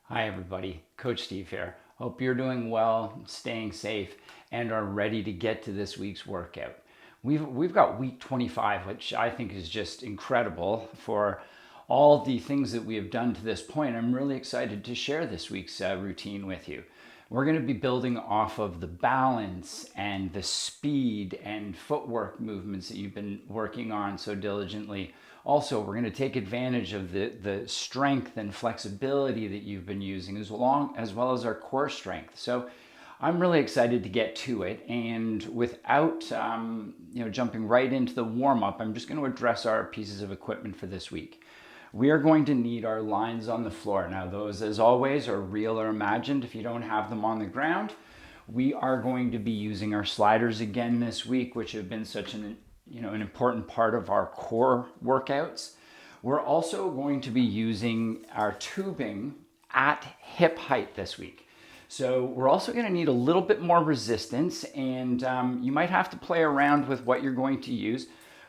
Hi everybody, Coach Steve here. Hope you're doing well, staying safe, and are ready to get to this week's workout. We've got week 25, which I think is just incredible for all the things that we have done to this point. I'm really excited to share this week's routine with you. We're going to be building off of the balance and the speed and footwork movements that you've been working on so diligently. Also, we're going to take advantage of the strength and flexibility that you've been using as well as our core strength. So I'm really excited to get to it. And without jumping right into the warm-up, I'm just going to address our pieces of equipment for this week. We are going to need our lines on the floor. Now, those, as always, are real or imagined if you don't have them on the ground. We are going to be using our sliders again this week, which have been such an important part of our core workouts. We're also going to be using our tubing at hip height this week. So we're also going to need a little bit more resistance, and you might have to play around with what you're going to use.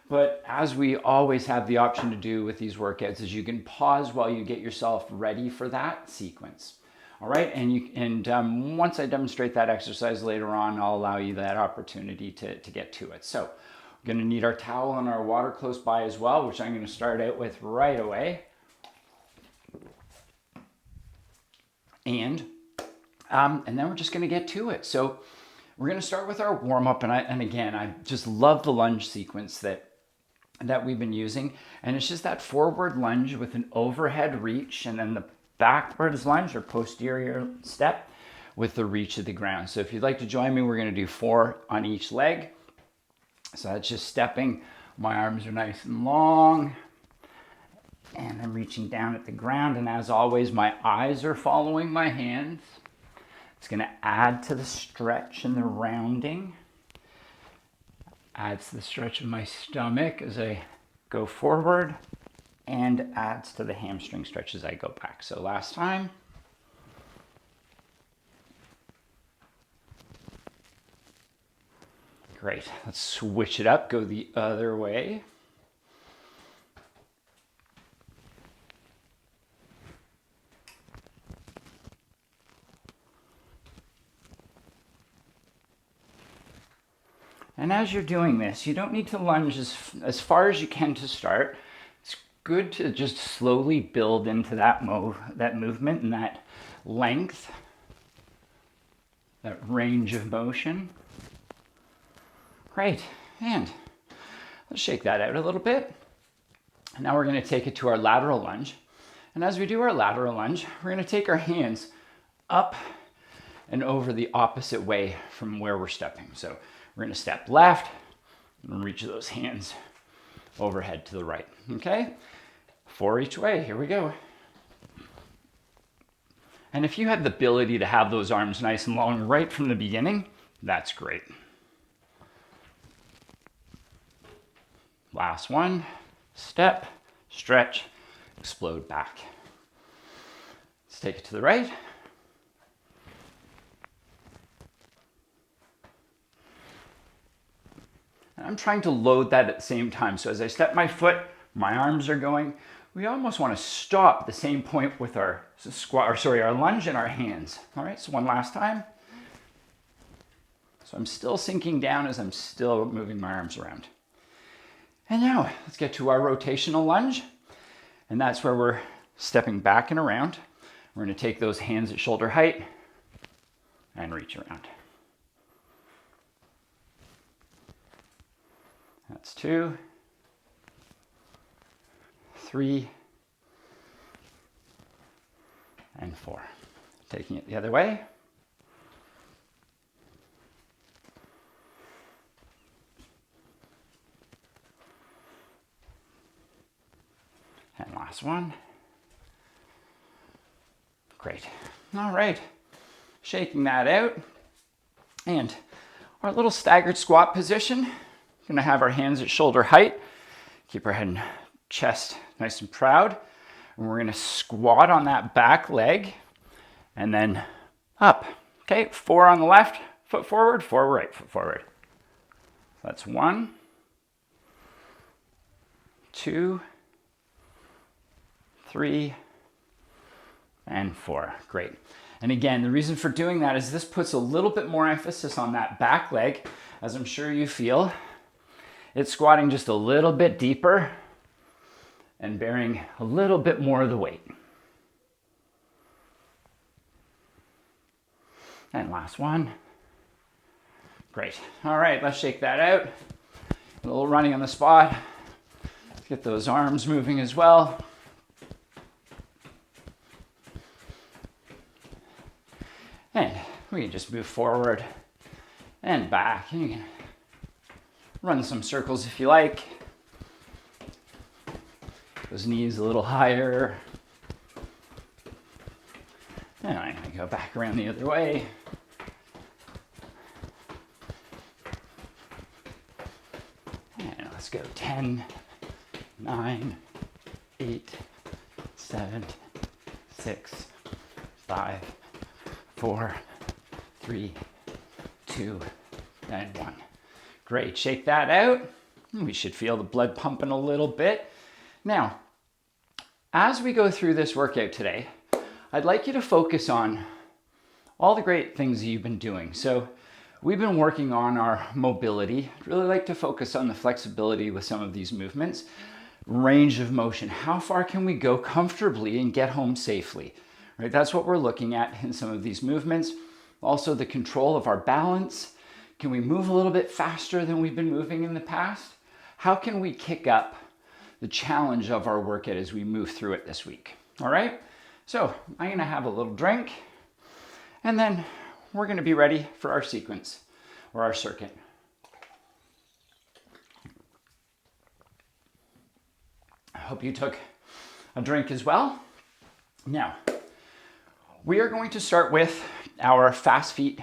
But as we always have the option to do with these workouts, is you can pause while you get yourself ready for that sequence. All right, and once I demonstrate that exercise later on, I'll allow you that opportunity to get to it. So we're going to need our towel and our water close by as well, which I'm going to start out with right away. And then we're just going to get to it. So we're going to start with our warm-up, and again, I just love the lunge sequence that we've been using, and it's just that forward lunge with an overhead reach, and then the backwards lunge or posterior step with the reach of the ground. So if you'd like to join me, we're going to do 4 on each leg. So that's just stepping. My arms are nice and long, and I'm reaching down at the ground, and as always, my eyes are following my hands. It's going to add to the stretch and the rounding. Adds to the stretch of my stomach as I go forward, and adds to the hamstring stretch as I go back. So last time. Great. Let's switch it up, go the other way. And as you're doing this, you don't need to lunge as far as you can to start. It's good to just slowly build into that movement and that length, that range of motion. Great, and let's shake that out a little bit. And now we're going to take it to our lateral lunge. And as we do our lateral lunge, we're going to take our hands up and over the opposite way from where we're stepping. So we're going to step left and reach those hands overhead to the right. Okay? 4 each way. Here we go. And if you had the ability to have those arms nice and long right from the beginning, that's great. Last one. Step, stretch, explode back. Let's take it to the right. And I'm trying to load that at the same time. So as I step my foot, my arms are going. We almost want to stop at the same point with our our lunge and our hands. All right, so one last time. So I'm still sinking down as I'm still moving my arms around. And now let's get to our rotational lunge. And that's where we're stepping back and around. We're going to take those hands at shoulder height and reach around. That's 2, 3, and 4. Taking it the other way. And last one. Great. All right. Shaking that out. And our little staggered squat position. We're going to have our hands at shoulder height. Keep our head and chest nice and proud. And we're going to squat on that back leg and then up. Okay, 4 on the left, foot forward, 4 right, foot forward. That's 1, 2, 3, and 4. Great. And again, the reason for doing that is this puts a little bit more emphasis on that back leg, as I'm sure you feel. It's squatting just a little bit deeper and bearing a little bit more of the weight. And last one. Great. All right, let's shake that out. A little running on the spot. Get those arms moving as well. And we can just move forward and back. And you can run some circles if you like. Those knees a little higher. And I'm going to go back around the other way. And let's go 10, 9, 8, 7, 6, 5, 4, 3, 2, and 1. Great, shake that out. We should feel the blood pumping a little bit. Now, as we go through this workout today, I'd like you to focus on all the great things that you've been doing. So we've been working on our mobility. I'd really like to focus on the flexibility with some of these movements. Range of motion. How far can we go comfortably and get home safely? Right? That's what we're looking at in some of these movements. Also the control of our balance. Can we move a little bit faster than we've been moving in the past? How can we kick up the challenge of our workout as we move through it this week? All right? So I'm gonna have a little drink and then we're gonna be ready for our sequence or our circuit. I hope you took a drink as well. Now, we are going to start with our fast feet.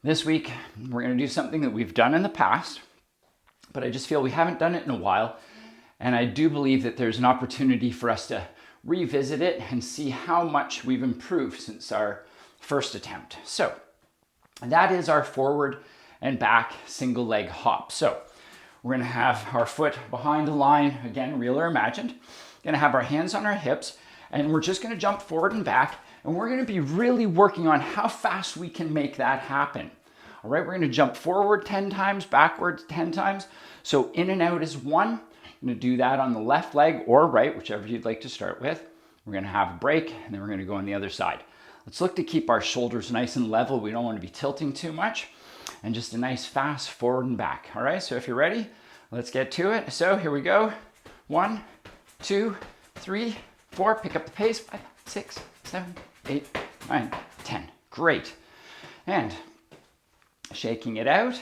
This week, we're gonna do something that we've done in the past, but I just feel we haven't done it in a while. And I do believe that there's an opportunity for us to revisit it and see how much we've improved since our first attempt. So that is our forward and back single leg hop. So we're gonna have our foot behind the line, again, real or imagined. Gonna have our hands on our hips and we're just gonna jump forward and back and we're gonna be really working on how fast we can make that happen. All right, we're gonna jump forward 10 times, backwards 10 times. So in and out is 1. I'm gonna do that on the left leg or right, whichever you'd like to start with. We're gonna have a break and then we're gonna go on the other side. Let's look to keep our shoulders nice and level. We don't wanna be tilting too much. And just a nice fast forward and back. All right, so if you're ready, let's get to it. So here we go. 1, 2, 3, 4. Pick up the pace. 5, 6, 7, 8, 9, 10. Great. And shaking it out.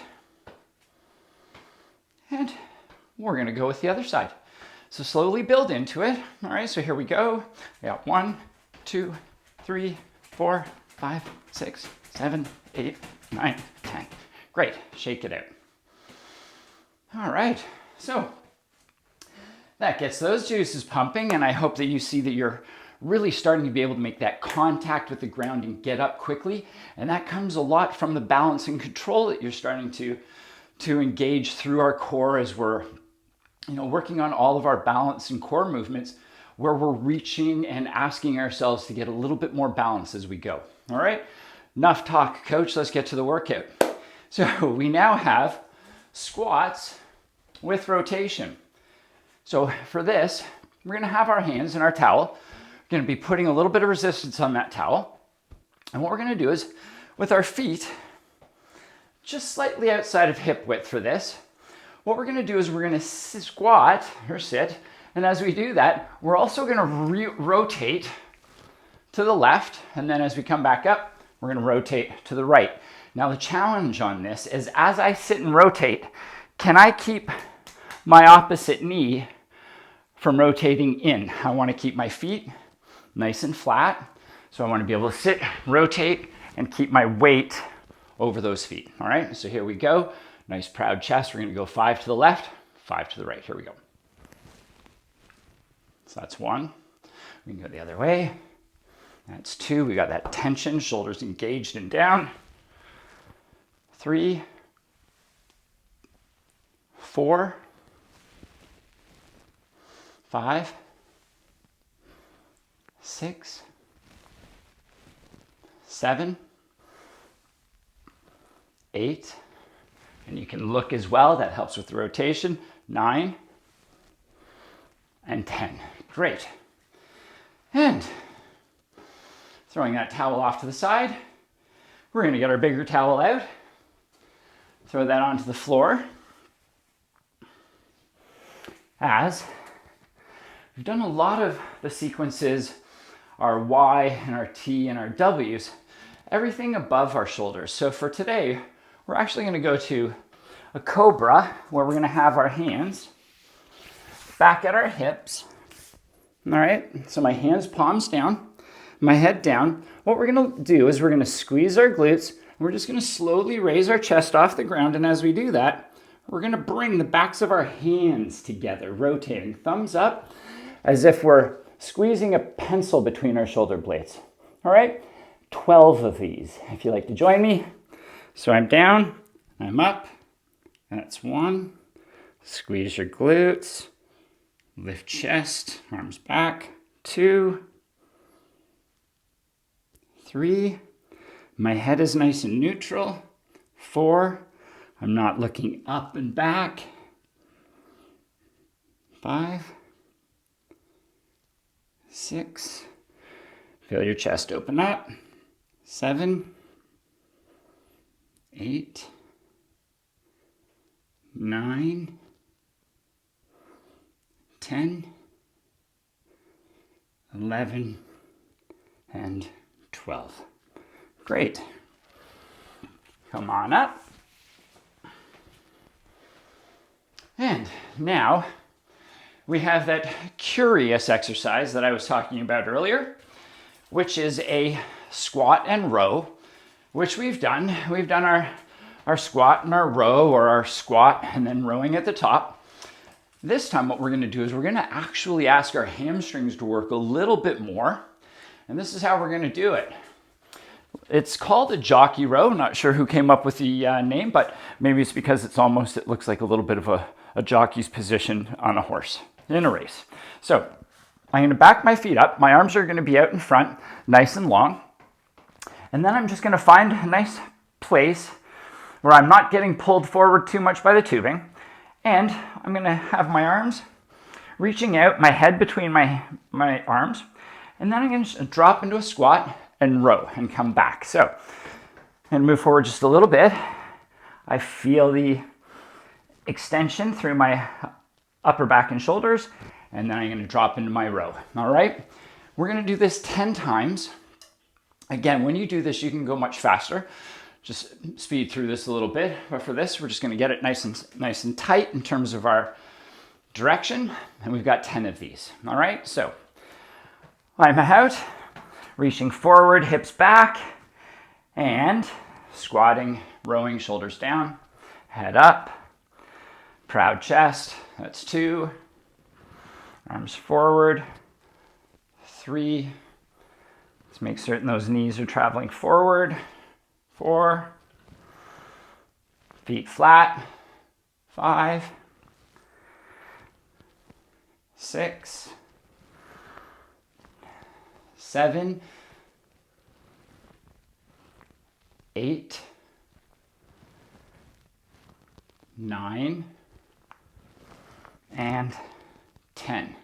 And we're gonna go with the other side. So slowly build into it. All right, so here we go. We got 1, 2, 3, 4, 5, 6, 7, 8, 9, 10. Great, shake it out. All right, so that gets those juices pumping and I hope that you see that you're really starting to be able to make that contact with the ground and get up quickly. And that comes a lot from the balance and control that you're starting to engage through our core as we're working on all of our balance and core movements where we're reaching and asking ourselves to get a little bit more balance as we go. All right, enough talk, coach. Let's get to the workout. So we now have squats with rotation. So for this, we're gonna have our hands in our towel. We're gonna be putting a little bit of resistance on that towel. And what we're gonna do is, with our feet just slightly outside of hip width for this, what we're gonna do is we're gonna squat or sit. And as we do that, we're also gonna rotate to the left. And then as we come back up, we're gonna rotate to the right. Now the challenge on this is as I sit and rotate, can I keep my opposite knee from rotating in? I wanna keep my feet nice and flat. So I wanna be able to sit, rotate, and keep my weight over those feet. All right, so here we go. Nice proud chest. We're gonna go 5 to the left, 5 to the right. Here we go. So that's 1. We can go the other way. That's 2. We got that tension, shoulders engaged and down. 3, 4, 5, 6, 7, 8, and you can look as well, that helps with the rotation, 9, and 10. Great. And throwing that towel off to the side, we're going to get our bigger towel out, throw that onto the floor. As we've done a lot of the sequences, our Y and our T and our Ws, everything above our shoulders. So for today, we're actually going to go to a Cobra, where we're going to have our hands back at our hips. All right, so my hands, palms down, my head down. What we're going to do is we're going to squeeze our glutes, and we're just going to slowly raise our chest off the ground. And as we do that, we're going to bring the backs of our hands together, rotating, thumbs up, as if we're squeezing a pencil between our shoulder blades. All right, 12 of these, if you'd like to join me. So I'm down, I'm up, that's 1. Squeeze your glutes, lift chest, arms back, 2, 3, my head is nice and neutral, 4, I'm not looking up and back, 5, 6, feel your chest open up, 7, 8, 9, 10, 11, and 12. Great. Come on up. And now we have that curious exercise that I was talking about earlier, which is a squat and row, which we've done. We've done our squat and our row, or our squat and then rowing at the top. This time what we're going to do is we're going to actually ask our hamstrings to work a little bit more. And this is how we're going to do it. It's called a Jockey Row. I'm not sure who came up with the name, but maybe it's because it looks like a little bit of a jockey's position on a horse in a race. So I'm going to back my feet up. My arms are going to be out in front, nice and long. And then I'm just going to find a nice place where I'm not getting pulled forward too much by the tubing. And I'm going to have my arms reaching out, my head between my arms. And then I'm going to drop into a squat and row and come back. So, and move forward just a little bit. I feel the extension through my upper back and shoulders, and then I'm going to drop into my row. All right, we're going to do this 10 times. Again, when you do this, you can go much faster. Just speed through this a little bit, but for this, we're just going to get it nice and tight in terms of our direction, and we've got 10 of these. All right, so I'm out, reaching forward, hips back, and squatting, rowing, shoulders down, head up, proud chest, that's 2, arms forward, 3, let's make certain those knees are traveling forward, 4, feet flat, 5, 6, 7, 8, 9, and 10.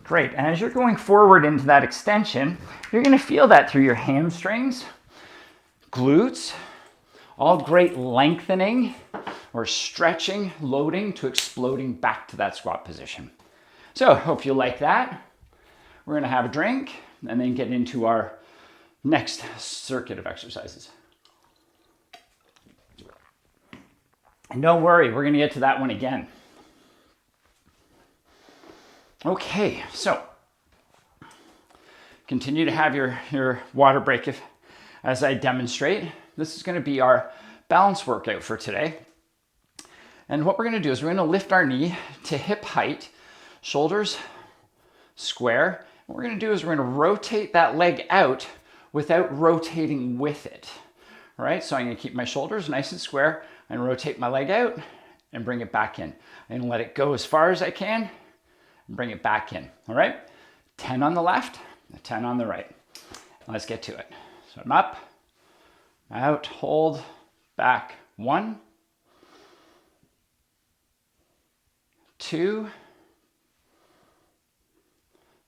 Great, and as you're going forward into that extension, you're going to feel that through your hamstrings, glutes, all great lengthening or stretching, loading to exploding back to that squat position. So, hope you like that. We're going to have a drink and then get into our next circuit of exercises. And don't worry, we're going to get to that one again. Okay, so continue to have your water break as I demonstrate. This is going to be our balance workout for today. And what we're going to do is we're going to lift our knee to hip height, shoulders square. What we're going to do is we're going to rotate that leg out without rotating with it. All right, so I'm going to keep my shoulders nice and square and rotate my leg out and bring it back in. I'm going to let it go as far as I can and bring it back in. All right, 10 on the left, 10 on the right. Let's get to it. So I'm up, out, hold, back. 1, 2,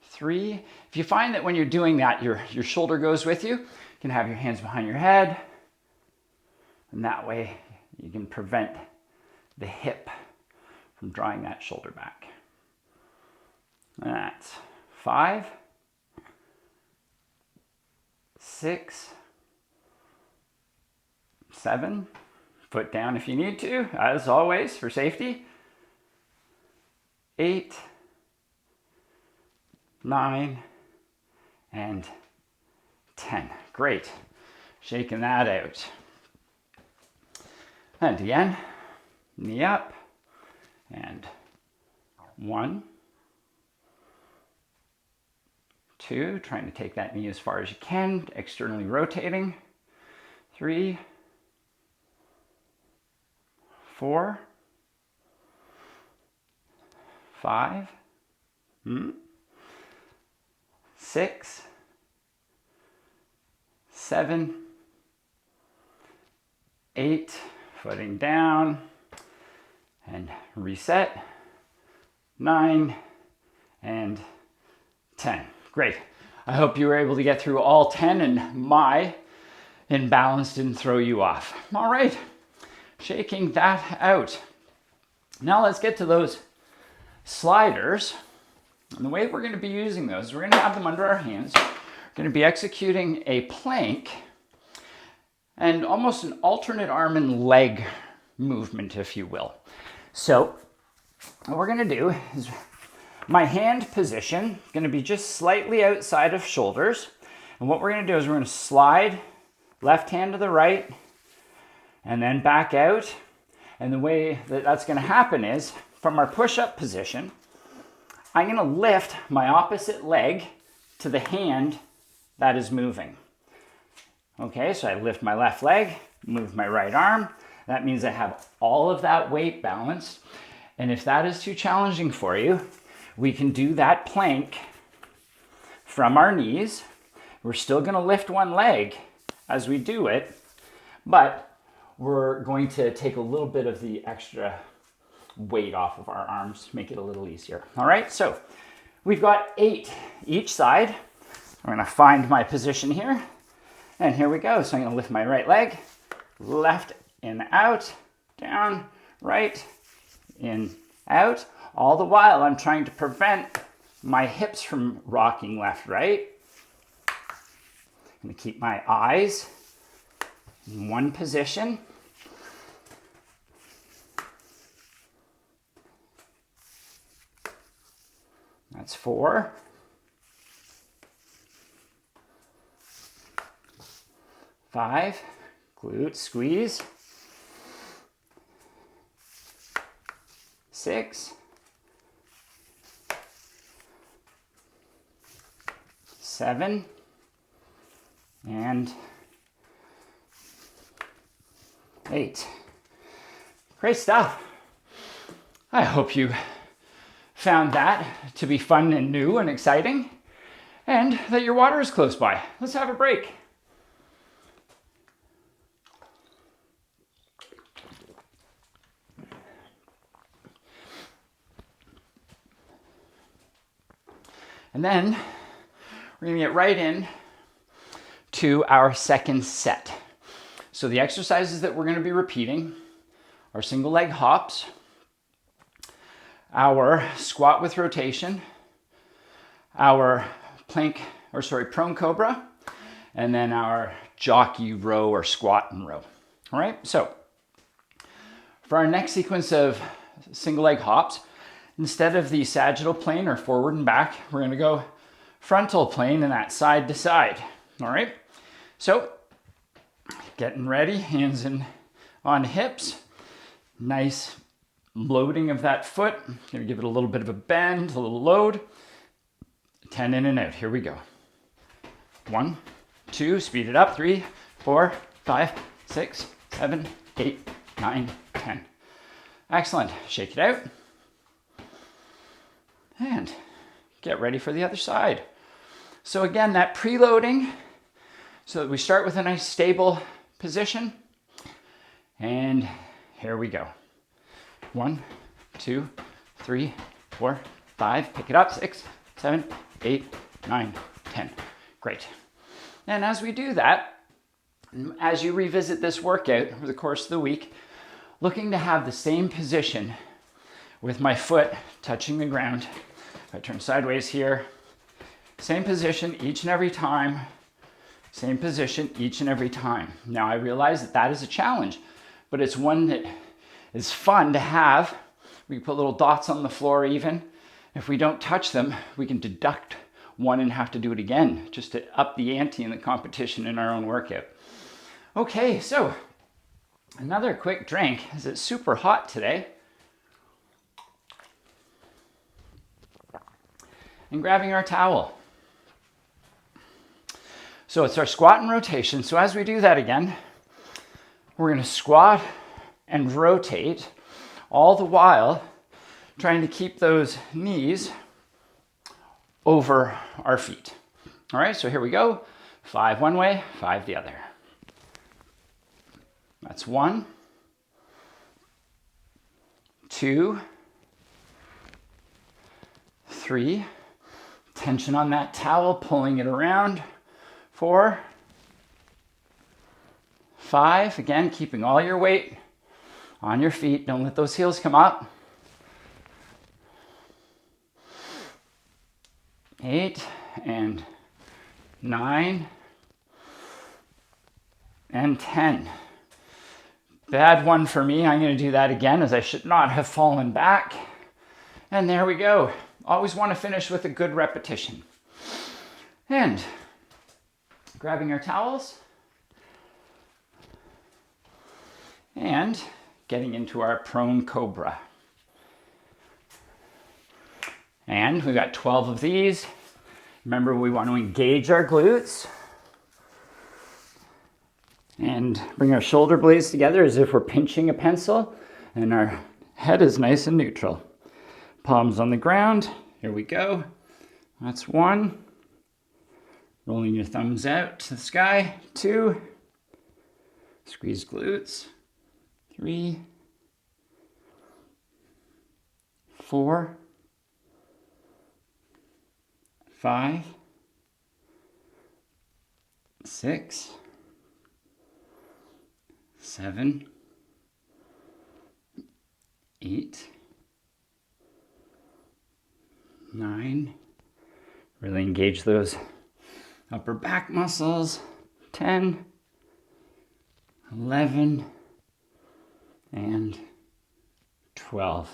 3. If you find that when you're doing that, your shoulder goes with you, you can have your hands behind your head. And that way you can prevent the hip from drawing that shoulder back. And that's 5, 6, 7. Foot down if you need to, as always, for safety. 8, 9, and 10. Great. Shaking that out. And again, knee up. And 1, 2, trying to take that knee as far as you can, externally rotating. 3, 4, 5, 6, 7, 8, footing down, and reset. 9 and 10. Great. I hope you were able to get through all 10 and my imbalance didn't throw you off. All right, shaking that out. Now let's get to those sliders. And the way we're going to be using those, we're going to have them under our hands. We're going to be executing a plank and almost an alternate arm and leg movement, if you will. So what we're going to do is my hand position is going to be just slightly outside of shoulders. And what we're going to do is we're going to slide left hand to the right and then back out. And the way that that's going to happen is from our push-up position, I'm going to lift my opposite leg to the hand that is moving. Okay, so I lift my left leg, move my right arm. That means I have all of that weight balanced. And if that is too challenging for you, we can do that plank from our knees. We're still going to lift one leg as we do it, but we're going to take a little bit of the extra weight off of our arms to make it a little easier. All right, so we've got 8 each side. I'm going to find my position here, and here we go. So I'm going to lift my right leg, left in, out, down, right, in, out. All the while I'm trying to prevent my hips from rocking left, right. I'm going to keep my eyes in one position. That's 4. 5, glute squeeze. 6, 7, and 8. Great stuff. I hope you found that to be fun and new and exciting, and that your water is close by. Let's have a break. And then we're going to get right in to our second set. So the exercises that we're going to be repeating are single leg hops, our squat with rotation, our prone cobra, and then our jockey row or squat and row. All right, so for our next sequence of single leg hops, instead of the sagittal plane or forward and back, we're going to go frontal plane and that side to side. All right, so getting ready, hands in on hips, nice loading of that foot. Going to give it a little bit of a bend, a little load. 10 in and out. Here we go. 1, 2, speed it up. 3, 4, 5, 6, 7, 8, 9, 10. Excellent. Shake it out. And get ready for the other side. So again, that preloading So we start with a nice stable position. And here we go. 1, 2, 3, 4, 5. Pick it up. 6, 7, 8, 9, 10. Great. And as we do that, as you revisit this workout over the course of the week, looking to have the same position with my foot touching the ground. If I turn sideways here, same position each and every time. Same position each and every time. Now I realize that that is a challenge, but it's one that is fun to have. We put little dots on the floor even. If we don't touch them, we can deduct one and have to do it again, just to up the ante in the competition in our own workout. Okay, so another quick drink, as it's super hot today. And grabbing our towel. So it's our squat and rotation. So as we do that again, we're going to squat and rotate, all the while trying to keep those knees over our feet. All right, so here we go. 5 one way, 5 the other. That's 1, 2, 3. Tension on that towel, pulling it around. 4, 5. Again, keeping all your weight on your feet. Don't let those heels come up. 8 and 9 and 10. Bad one for me. I'm going to do that again, as I should not have fallen back. And there we go. Always want to finish with a good repetition. And grabbing our towels and getting into our prone cobra. And we've got 12 of these. Remember, we want to engage our glutes and bring our shoulder blades together as if we're pinching a pencil, and our head is nice and neutral. Palms on the ground. Here we go. That's 1. Rolling your thumbs out to the sky. 2. Squeeze glutes. 3. 4. 5. 6. 7. 8. 9. Really engage those upper back muscles. 10. 11. And 12.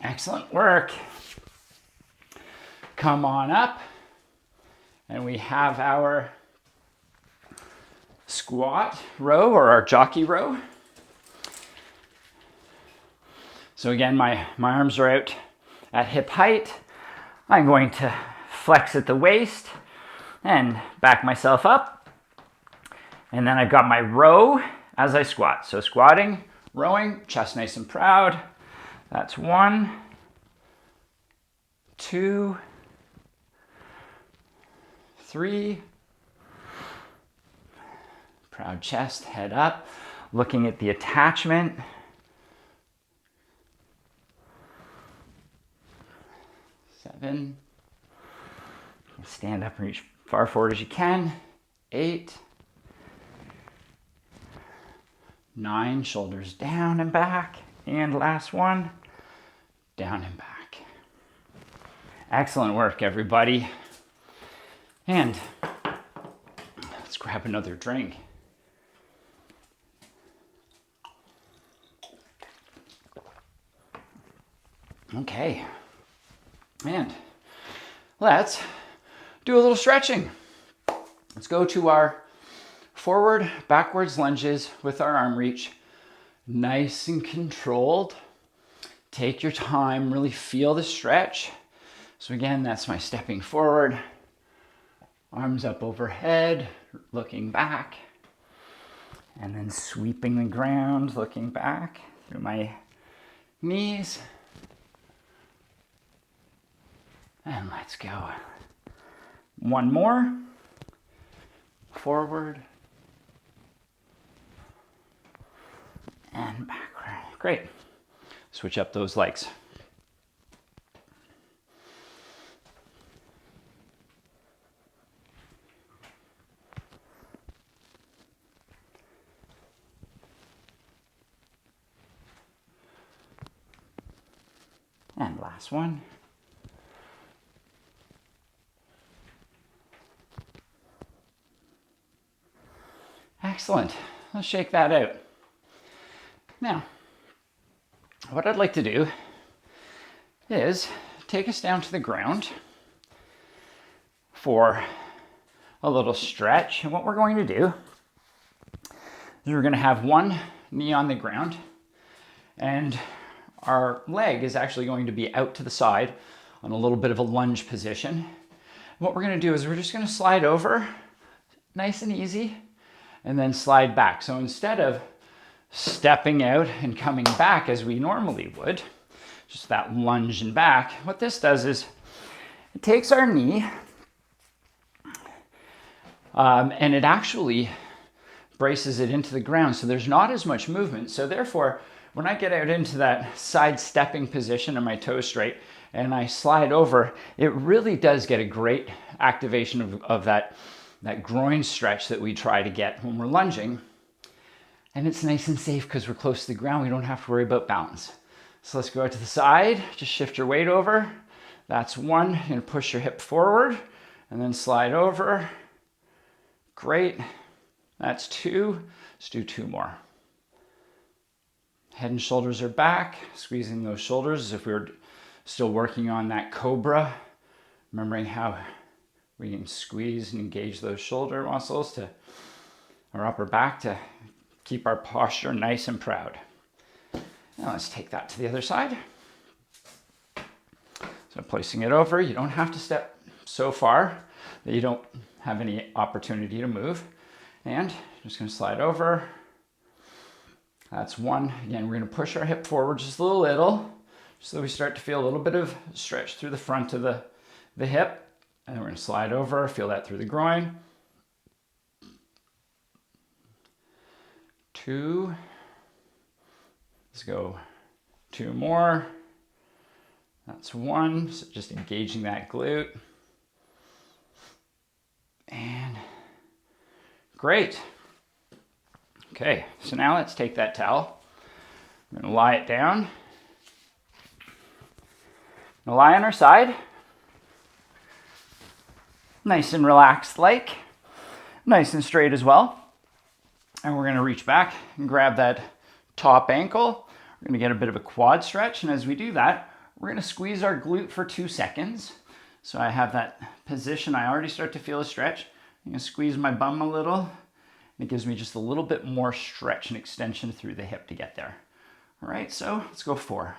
Excellent work. Come on up. And we have our squat row, or our jockey row. So again, my arms are out at hip height. I'm going to flex at the waist and back myself up. And then I've got my row as I squat. So squatting, rowing, chest nice and proud. That's 1, 2, 3. Proud chest, head up, looking at the attachment. 7. Stand up and reach far forward as you can. 8. 9, shoulders down and back. And last one, down and back. Excellent work, everybody. And let's grab another drink. Okay. And let's do a little stretching. Let's go to our forward, backwards lunges with our arm reach. Nice and controlled. Take your time, really feel the stretch. So again, that's my stepping forward. Arms up overhead, looking back. And then sweeping the ground, looking back through my knees. And let's go. One more. forward. And back. Great. Switch up those legs. And last one. Excellent. Let's shake that out. Now, what I'd like to do is take us down to the ground for a little stretch. And what we're going to do is we're going to have one knee on the ground and our leg is actually going to be out to the side on a little bit of a lunge position. And what we're going to do is we're just going to slide over nice and easy and then slide back. So instead of stepping out and coming back as we normally would, just that lunge and back, what this does is it takes our knee and it actually braces it into the ground. So there's not as much movement. So therefore, when I get out into that side stepping position and my toes straight and I slide over, it really does get a great activation of that groin stretch that we try to get when we're lunging. And it's nice and safe because we're close to the ground. We don't have to worry about balance. So let's go out to the side. Just shift your weight over. That's one. You're going to push your hip forward and then slide over. Great. That's two. Let's do two more. Head and shoulders are back. Squeezing those shoulders as if we were still working on that Cobra. Remembering how we can squeeze and engage those shoulder muscles to our upper back to keep our posture nice and proud. Now let's take that to the other side. So placing it over, you don't have to step so far that you don't have any opportunity to move. And just going to slide over. That's one. Again, we're going to push our hip forward just a little, so we start to feel a little bit of stretch through the front of the hip. And then we're going to slide over, feel that through the groin. Two. Let's go two more. That's one. So just engaging that glute. And great. Okay, so now let's take that towel. I'm going to lie it down. Now lie on our side. Nice and relaxed like. Nice and straight as well. And we're going to reach back and grab that top ankle. We're going to get a bit of a quad stretch. And as we do that, we're going to squeeze our glute for 2 seconds. So I have that position. I already start to feel a stretch. I'm going to squeeze my bum a little. It gives me just a little bit more stretch and extension through the hip to get there. All right, so let's go 4.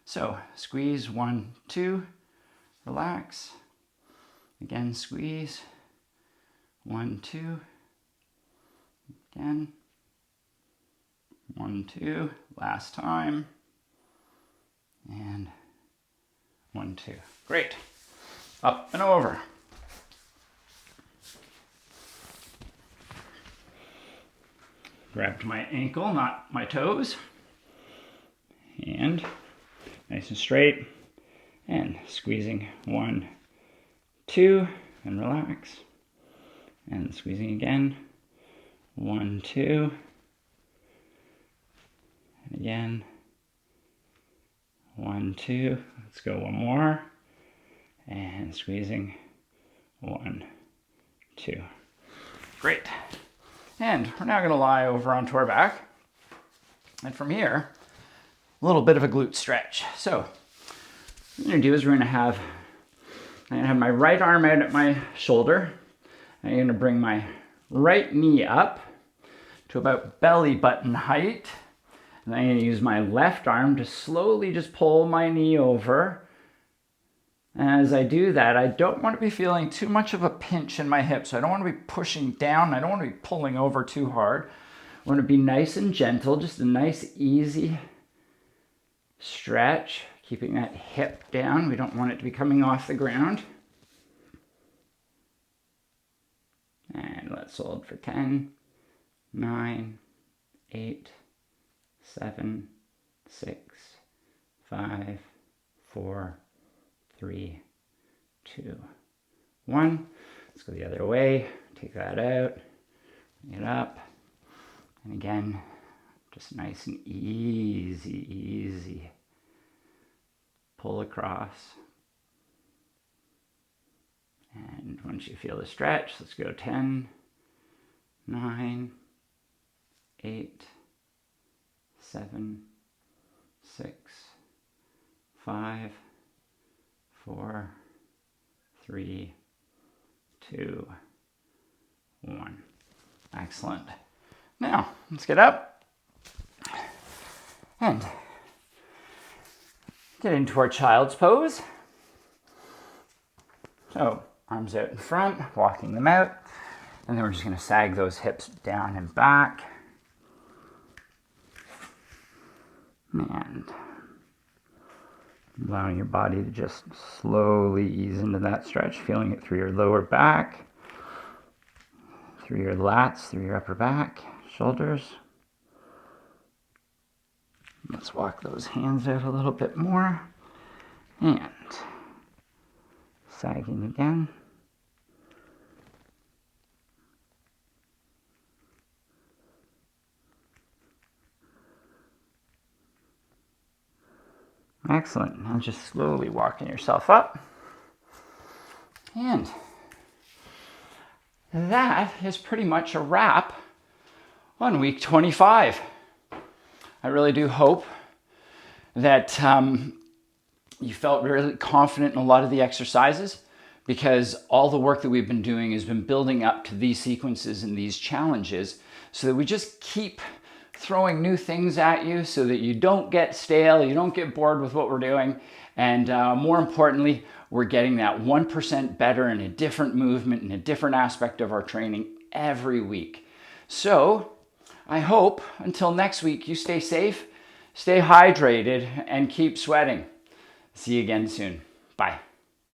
So squeeze, 1, 2, relax. Again, squeeze, 1, 2. Again, 1, 2, last time. And 1, 2. Great. Up and over. Grabbed my ankle, not my toes. And nice and straight. And squeezing, 1, 2, and relax. And squeezing again, 1, 2. And again, 1, 2. Let's go one more. And squeezing, 1, 2. Great. And we're now going to lie over onto our back. And from here, a little bit of a glute stretch. So what we're going to do is I'm going to have my right arm out at my shoulder. I'm going to bring my right knee up to about belly button height. And I'm going to use my left arm to slowly just pull my knee over. And as I do that, I don't want to be feeling too much of a pinch in my hip. So I don't want to be pushing down. I don't want to be pulling over too hard. I want to be nice and gentle, just a nice, easy stretch, keeping that hip down. We don't want it to be coming off the ground. And let's Let's hold for 10, 9, 8, 7, 6, 5, 4, 3, 2, 1. Let's go the other way. Take that out. Bring it up. And again, just nice and easy. Pull across. And once you feel the stretch, let's go 10, 9, 8, 7, 6, 5, 4, 3, 2, 1. Excellent. Now, let's get up and get into our child's pose. So, arms out in front, walking them out. And then we're just going to sag those hips down and back. And allowing your body to just slowly ease into that stretch, feeling it through your lower back, through your lats, through your upper back, shoulders. Let's walk those hands out a little bit more. And sagging again. Excellent. Now just slowly walking yourself up. And that is pretty much a wrap on week 25. I really do hope that you felt really confident in a lot of the exercises, because all the work that we've been doing has been building up to these sequences and these challenges, so that we just keep throwing new things at you so that you don't get stale, you don't get bored with what we're doing, and more importantly, we're getting that 1% better in a different movement, in a different aspect of our training every week. So I hope until next week you stay safe, stay hydrated, and keep sweating. See you again soon. Bye.